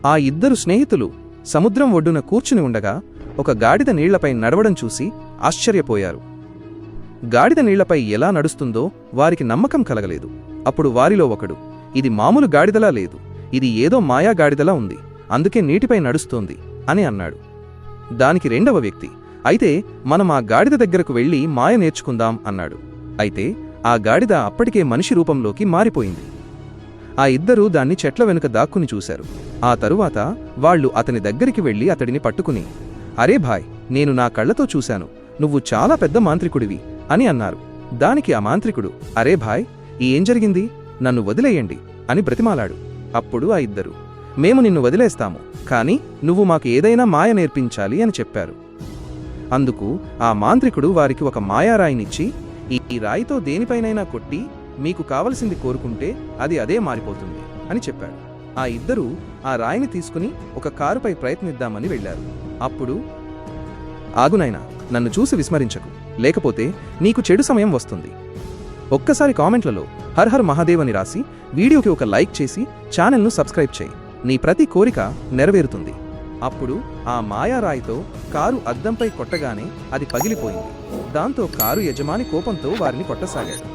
ఆ ఇద్దరు స్నేహితులు సముద్రం ఒడ్డున కూర్చుని ఉండగా ఒక గాడిద నీళ్లపై నడవడం చూసి ఆశ్చర్యపోయారు. గాడిద నీళ్లపై ఎలా నడుస్తుందో వారికి నమ్మకం కలగలేదు. అప్పుడు వారిలో ఒకడు, ఇది మామూలు గాడిదలా లేదు, ఇది ఏదో మాయా గాడిదలా ఉంది, అందుకే నీటిపై నడుస్తోంది అని అన్నాడు. దానికి రెండవ వ్యక్తి, అయితే మనం ఆ గాడిద దగ్గరకు వెళ్లి మాయ నేర్చుకుందాం అన్నాడు. అయితే ఆ గాడిద అప్పటికే మనిషి రూపంలోకి మారిపోయింది. ఆ ఇద్దరూ దాన్ని చెట్ల వెనుక దాక్కుని చూశారు. ఆ తరువాత వాళ్లు అతని దగ్గరికి వెళ్లి అతడిని పట్టుకుని, అరే భాయ్, నేను నా కళ్లతో చూశాను, నువ్వు చాలా పెద్ద మాంత్రికుడివి అని అన్నారు. దానికి ఆ మాంత్రికుడు, అరే భాయ్, ఏం జరిగింది, నన్ను వదిలేయండి అని బ్రతిమాలాడు. అప్పుడు ఆ ఇద్దరు, మేము నిన్ను వదిలేస్తాము, కాని నువ్వు మాకు ఏదైనా మాయ నేర్పించాలి అని చెప్పారు. అందుకు ఆ మాంత్రికుడు వారికి ఒక మాయారాయినిచ్చి, ఈ రాయితో దేనిపైనైనా కొట్టి మీకు కావలసింది కోరుకుంటే అది అదే మారిపోతుంది అని చెప్పాడు. ఆ ఇద్దరూ ఆ రాయిని తీసుకుని ఒక కారుపై ప్రయత్నిద్దామని వెళ్లారు. అప్పుడు, ఆగునైనా, నన్ను చూసి విస్మరించకు, లేకపోతే నీకు చెడు సమయం వస్తుంది. ఒక్కసారి కామెంట్లలో హర్ హర్ మహాదేవ్ అని రాసి వీడియోకి ఒక లైక్ చేసి ఛానల్ను సబ్స్క్రైబ్ చేయి. నీ ప్రతి కోరిక నెరవేరుతుంది. అప్పుడు ఆ మాయారాయితో కారు అద్దంపై కొట్టగానే అది పగిలిపోయింది. దాంతో కారు యజమాని కోపంతో వారిని కొట్టసాగాడు.